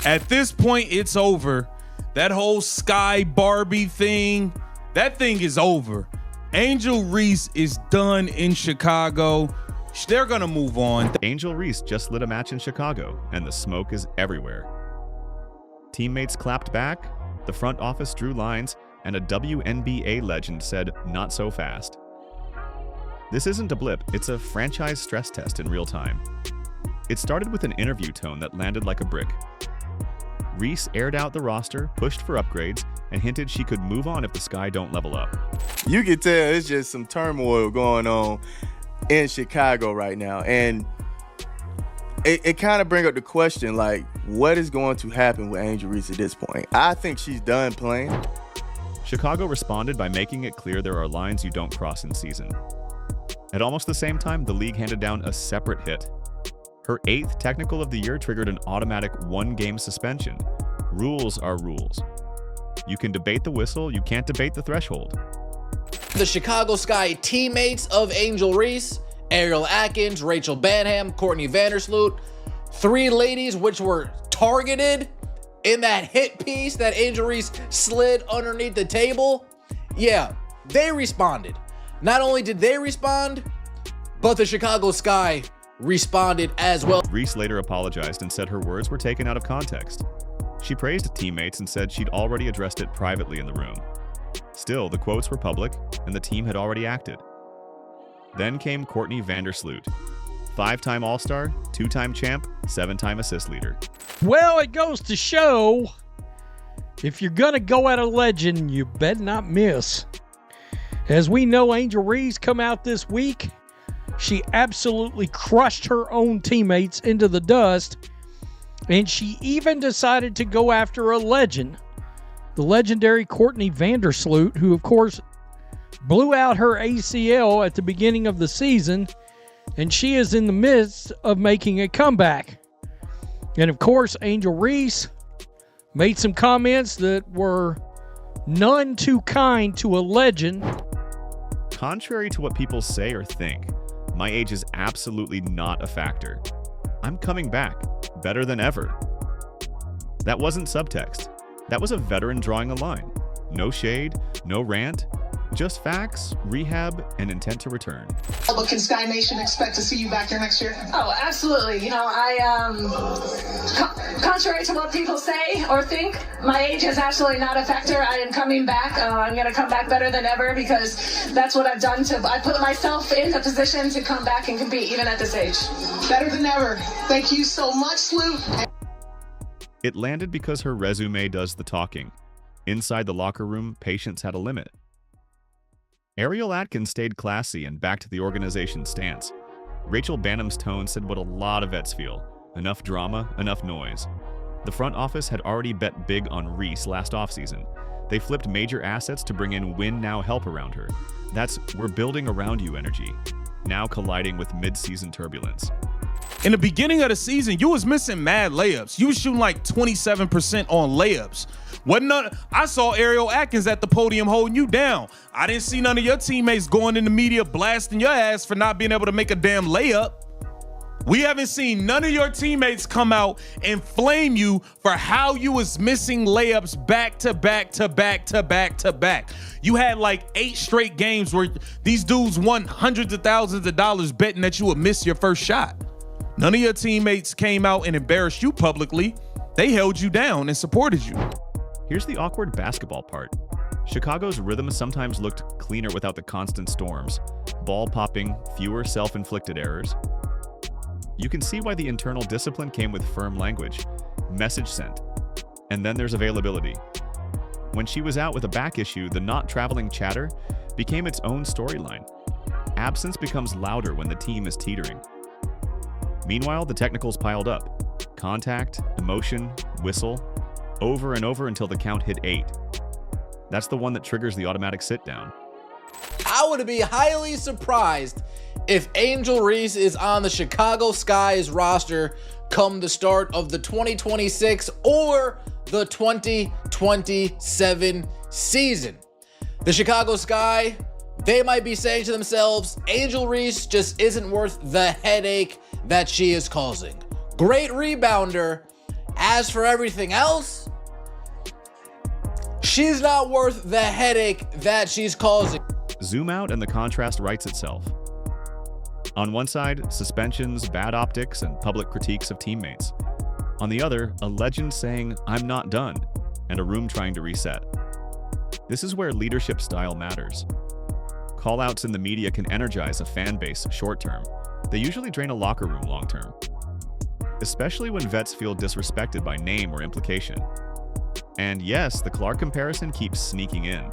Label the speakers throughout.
Speaker 1: At this point, it's over. That whole Sky Barbie thing, that thing is over. Angel Reese is done in Chicago. They're going to move on.
Speaker 2: Angel Reese just lit a match in Chicago, and the smoke is everywhere. Teammates clapped back, the front office drew lines, and a WNBA legend said, "Not so fast." This isn't a blip, it's a franchise stress test in real time. It started with an interview tone that landed like a brick. Reese aired out the roster, pushed for upgrades, and hinted she could move on if the Sky don't level up.
Speaker 3: You can tell it's just some turmoil going on in Chicago right now. And it kind of brings up the question, like, what is going to happen with Angel Reese at this point? I think she's done playing.
Speaker 2: Chicago responded by making it clear there are lines you don't cross in season. At almost the same time, the league handed down a separate hit. Her 8th technical of the year triggered an automatic 1-game suspension. Rules are rules. You can debate the whistle, you can't debate the threshold.
Speaker 4: The Chicago Sky teammates of Angel Reese, Ariel Atkins, Rachel Banham, Courtney Vandersloot, 3 ladies which were targeted in that hit piece that Angel Reese slid underneath the table. Yeah, they responded. Not only did they respond, but the Chicago Sky responded as well.
Speaker 2: Reese later apologized and said her words were taken out of context. She praised teammates and said she'd already addressed it privately in the room. Still, the quotes were public, and the team had already acted. Then came Courtney Vandersloot, 5-time All-Star, 2-time champ, 7-time assist leader.
Speaker 5: Well, it goes to show, if you're going to go at a legend, you better not miss. As we know, Angel Reese come out this week. She absolutely crushed her own teammates into the dust, and she even decided to go after a legend, the legendary Courtney Vandersloot, who, of course, blew out her ACL at the beginning of the season, and she is in the midst of making a comeback. And, of course, Angel Reese made some comments that were none too kind to a legend.
Speaker 2: Contrary to what people say or think, my age is absolutely not a factor. I'm coming back, better than ever. That wasn't subtext. That was a veteran drawing a line. No shade, no rant, just facts, rehab, and intent to return.
Speaker 6: But can Sky Nation expect to see you back here next year?
Speaker 7: Oh, absolutely. You know, contrary to what people say or think, my age is absolutely not a factor. I am coming back. I'm going to come back better than ever because that's what I've done. I put myself in the position to come back and compete even at this age.
Speaker 6: Better than ever. Thank you so much, Sloot.
Speaker 2: It landed because her resume does the talking. Inside the locker room, patience had a limit. Ariel Atkins stayed classy and backed the organization's stance. Rachel Banham's tone said what a lot of vets feel. Enough drama, enough noise. The front office had already bet big on Reese last offseason. They flipped major assets to bring in win-now help around her. That's "we're building around you" energy, now colliding with mid-season turbulence.
Speaker 1: In the beginning of the season, you was missing mad layups. You was shooting like 27% on layups. I saw Ariel Atkins at the podium holding you down. I didn't see none of your teammates going in the media blasting your ass for not being able to make a damn layup. We haven't seen none of your teammates come out and flame you for how you was missing layups back to back to back to back to back. You had like 8 straight games where these dudes won hundreds of thousands of dollars betting that you would miss your first shot. None of your teammates came out and embarrassed you publicly. They held you down and supported you.
Speaker 2: Here's the awkward basketball part. Chicago's rhythm sometimes looked cleaner without the constant storms, ball popping, fewer self-inflicted errors. You can see why the internal discipline came with firm language, message sent, and then there's availability. When she was out with a back issue, the not traveling chatter became its own storyline. Absence becomes louder when the team is teetering. Meanwhile, the technicals piled up. Contact, emotion, whistle, over and over until the count hit 8. That's the one that triggers the automatic sit-down.
Speaker 4: I would be highly surprised if Angel Reese is on the Chicago Sky's roster come the start of the 2026 or the 2027 season. The Chicago Sky, they might be saying to themselves, Angel Reese just isn't worth the headache that she is causing. Great rebounder, As for everything else, she's not worth the headache that she's causing.
Speaker 2: Zoom out and the contrast writes itself. On one side, suspensions, bad optics, and public critiques of teammates. On the other, a legend saying, "I'm not done," and a room trying to reset. This is where leadership style matters. Call-outs in the media can energize a fan base short-term. They usually drain a locker room long-term, especially when vets feel disrespected by name or implication. And yes, the Clark comparison keeps sneaking in.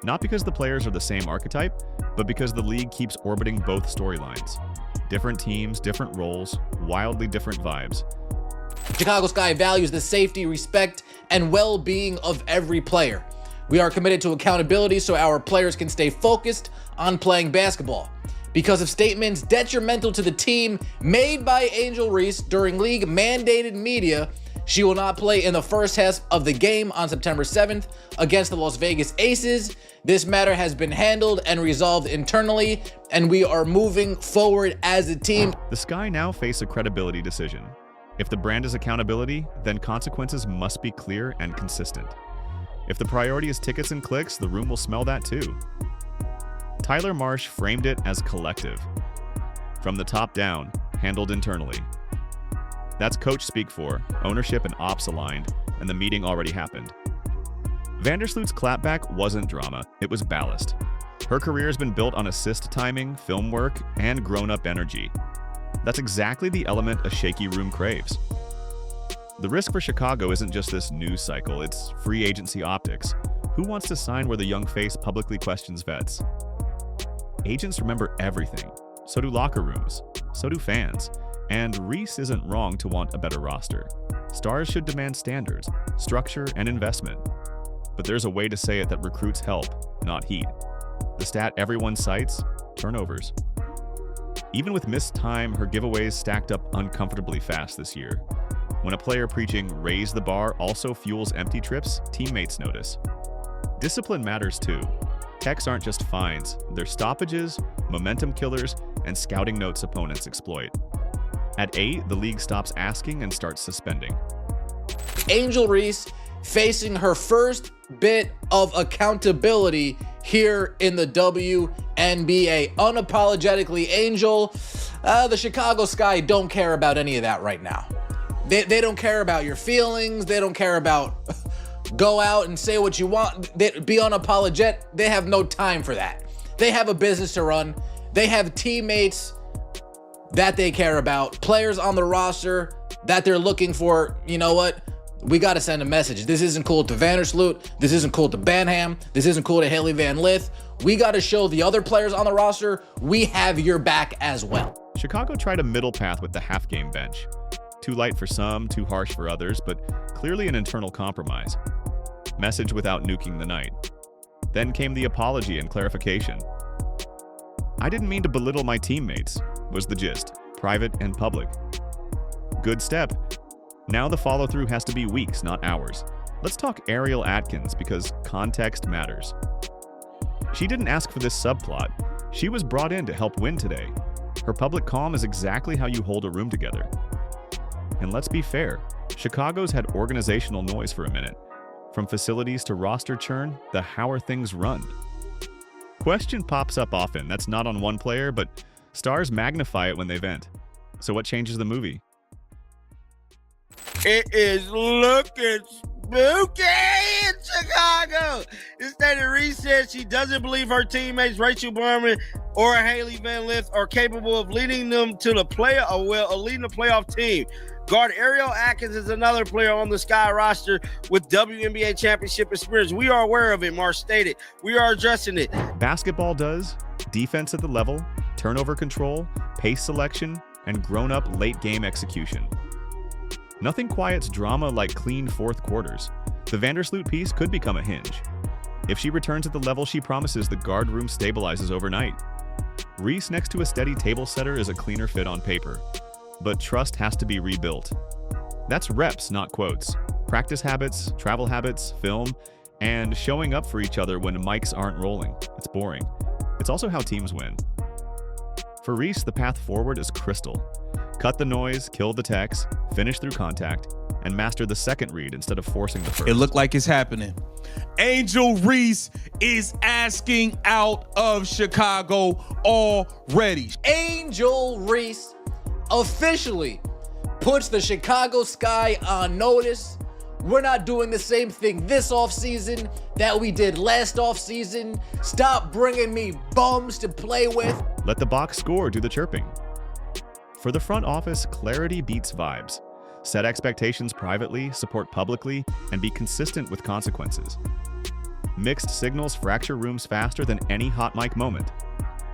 Speaker 2: Not because the players are the same archetype, but because the league keeps orbiting both storylines. Different teams, different roles, wildly different vibes.
Speaker 4: Chicago Sky values the safety, respect, and well-being of every player. We are committed to accountability so our players can stay focused on playing basketball. Because of statements detrimental to the team made by Angel Reese during league-mandated media, she will not play in the first half of the game on September 7th against the Las Vegas Aces. This matter has been handled and resolved internally, and we are moving forward as a team.
Speaker 2: The Sky now face a credibility decision. If the brand is accountability, then consequences must be clear and consistent. If the priority is tickets and clicks, the room will smell that too. Tyler Marsh framed it as collective. From the top down, handled internally. That's coach speak for, ownership and ops aligned, and the meeting already happened. Vandersloot's clapback wasn't drama, it was ballast. Her career has been built on assist timing, film work, and grown-up energy. That's exactly the element a shaky room craves. The risk for Chicago isn't just this news cycle, it's free agency optics. Who wants to sign where the young face publicly questions vets? Agents remember everything. So do locker rooms. So do fans. And Reese isn't wrong to want a better roster. Stars should demand standards, structure, and investment. But there's a way to say it that recruits help, not heat. The stat everyone cites: turnovers. Even with missed time, her giveaways stacked up uncomfortably fast this year. When a player preaching "raise the bar" also fuels empty trips, teammates notice. Discipline matters too. Techs aren't just fines, they're stoppages, momentum killers, and scouting notes opponents exploit. At 8, the league stops asking and starts suspending.
Speaker 4: Angel Reese facing her first bit of accountability here in the WNBA. Unapologetically Angel, the Chicago Sky don't care about any of that right now. They don't care about your feelings. They don't care about go out and say what you want. Be unapologetic. They have no time for that. They have a business to run. They have teammates that they care about, players on the roster that they're looking for. You know what? We got to send a message. This isn't cool to Vandersloot. This isn't cool to Banham. This isn't cool to Haley Van Lith. We got to show the other players on the roster we have your back as well.
Speaker 2: Chicago tried a middle path with the half-game bench. Too light for some, too harsh for others, but clearly an internal compromise. Message without nuking the night. Then came the apology and clarification. "I didn't mean to belittle my teammates," was the gist, private and public. Good step. Now the follow-through has to be weeks, not hours. Let's talk Ariel Atkins because context matters. She didn't ask for this subplot. She was brought in to help win today. Her public calm is exactly how you hold a room together. And let's be fair, Chicago's had organizational noise for a minute. From facilities to roster churn, the "how are things run?" question pops up often. That's not on one player, but stars magnify it when they vent. So what changes the movie?
Speaker 8: It is looking spooky in Chicago. Instead of Reese said she doesn't believe her teammates Rachel Berman or Haley Van Lith are capable of leading them to the leading the playoff team. Guard Ariel Atkins is another player on the Sky roster with WNBA championship experience. We are aware of it, Marsh stated. We are addressing it.
Speaker 2: Basketball does, defense at the level, turnover control, pace selection, and grown-up late-game execution. Nothing quiets drama like clean fourth quarters. The Vandersloot piece could become a hinge. If she returns at the level she promises, the guard room stabilizes overnight. Reese next to a steady table setter is a cleaner fit on paper. But trust has to be rebuilt. That's reps, not quotes. Practice habits, travel habits, film, and showing up for each other when mics aren't rolling. It's boring. It's also how teams win. For Reese, the path forward is crystal. Cut the noise, kill the techs, finish through contact, and master the second read instead of forcing the first.
Speaker 1: It looked like it's happening. Angel Reese is asking out of Chicago already.
Speaker 4: Angel Reese officially puts the Chicago Sky on notice. We're not doing the same thing this offseason that we did last offseason. Stop bringing me bums to play with.
Speaker 2: Let the box score do the chirping. For the front office, clarity beats vibes. Set expectations privately, support publicly, and be consistent with consequences. Mixed signals fracture rooms faster than any hot mic moment.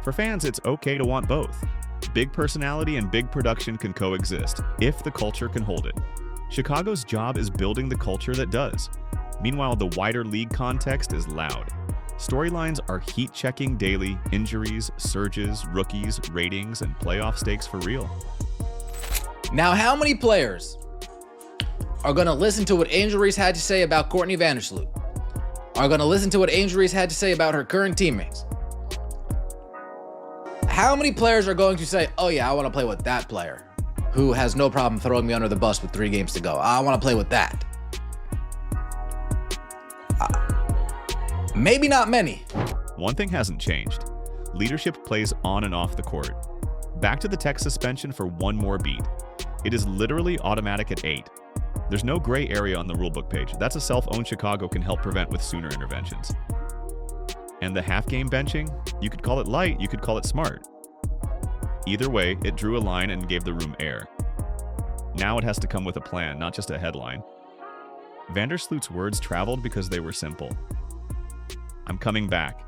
Speaker 2: For fans, it's okay to want both. Big personality and big production can coexist, if the culture can hold it. Chicago's job is building the culture that does. Meanwhile, the wider league context is loud. Storylines are heat-checking daily, injuries, surges, rookies, ratings, and playoff stakes for real.
Speaker 4: Now, how many players are going to listen to what Angel Reese had to say about Courtney Vandersloot? Are going to listen to what Angel Reese had to say about her current teammates? How many players are going to say, oh yeah, I want to play with that player who has no problem throwing me under the bus with 3 games to go? I want to play with that. Maybe not many.
Speaker 2: One thing hasn't changed. Leadership plays on and off the court. Back to the tech suspension for one more beat. It is literally automatic at 8. There's no gray area on the rulebook page. That's a self-owned Chicago can help prevent with sooner interventions. And the half-game benching? You could call it light, you could call it smart. Either way, it drew a line and gave the room air. Now it has to come with a plan, not just a headline. Vandersloot's words traveled because they were simple. I'm coming back.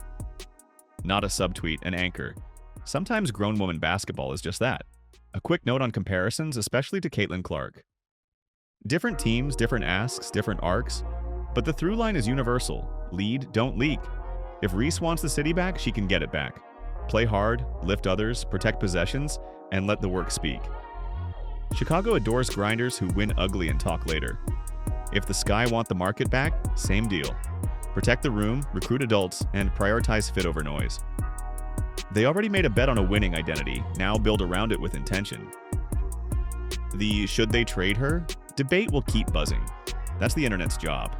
Speaker 2: Not a subtweet, an anchor. Sometimes grown woman basketball is just that. A quick note on comparisons, especially to Caitlin Clark. Different teams, different asks, different arcs, but the through line is universal. Lead, don't leak. If Reese wants the city back, she can get it back. Play hard, lift others, protect possessions, and let the work speak. Chicago adores grinders who win ugly and talk later. If the Sky want the market back, same deal. Protect the room, recruit adults, and prioritize fit over noise. They already made a bet on a winning identity, now build around it with intention. The should they trade her debate will keep buzzing. That's the internet's job.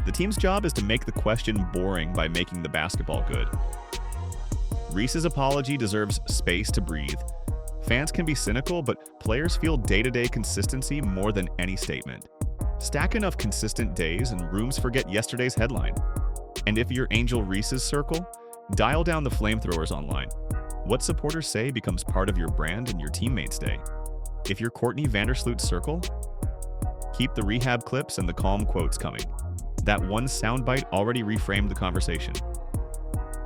Speaker 2: The team's job is to make the question boring by making the basketball good. Reese's apology deserves space to breathe. Fans can be cynical, but players feel day-to-day consistency more than any statement. Stack enough consistent days and rooms forget yesterday's headline. And if you're Angel Reese's circle, dial down the flamethrowers online. What supporters say becomes part of your brand and your teammates' day. If you're Courtney Vandersloot's circle, keep the rehab clips and the calm quotes coming. That one soundbite already reframed the conversation.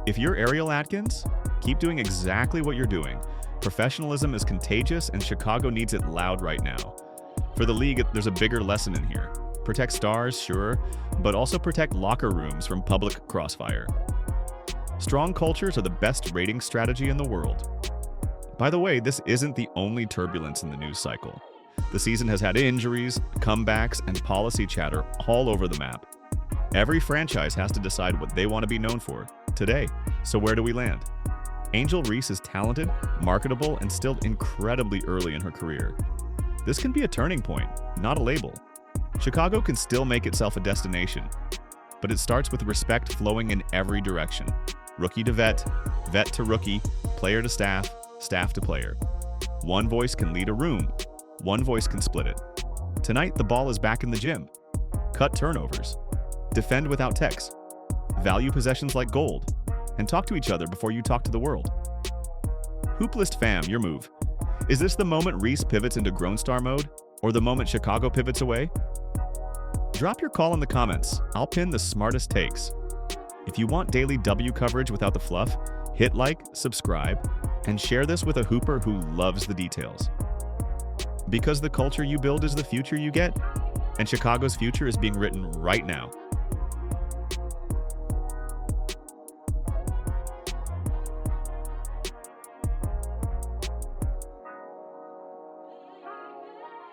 Speaker 2: If you're Ariel Atkins, keep doing exactly what you're doing. Professionalism is contagious and Chicago needs it loud right now. For the league, there's a bigger lesson in here. Protect stars, sure, but also protect locker rooms from public crossfire. Strong cultures are the best rating strategy in the world. By the way, this isn't the only turbulence in the news cycle. The season has had injuries, comebacks, and policy chatter all over the map. Every franchise has to decide what they want to be known for today. So where do we land? Angel Reese is talented, marketable, and still incredibly early in her career. This can be a turning point, not a label. Chicago can still make itself a destination, but it starts with respect flowing in every direction. Rookie to vet, vet to rookie, player to staff, staff to player. One voice can lead a room. One voice can split it. Tonight, the ball is back in the gym. Cut turnovers. Defend without techs. Value possessions like gold. And talk to each other before you talk to the world. Hoop List fam, your move. Is this the moment Reese pivots into Grown Star mode? Or the moment Chicago pivots away? Drop your call in the comments. I'll pin the smartest takes. If you want daily W coverage without the fluff, hit like, subscribe, and share this with a hooper who loves the details. Because the culture you build is the future you get, and Chicago's future is being written right now.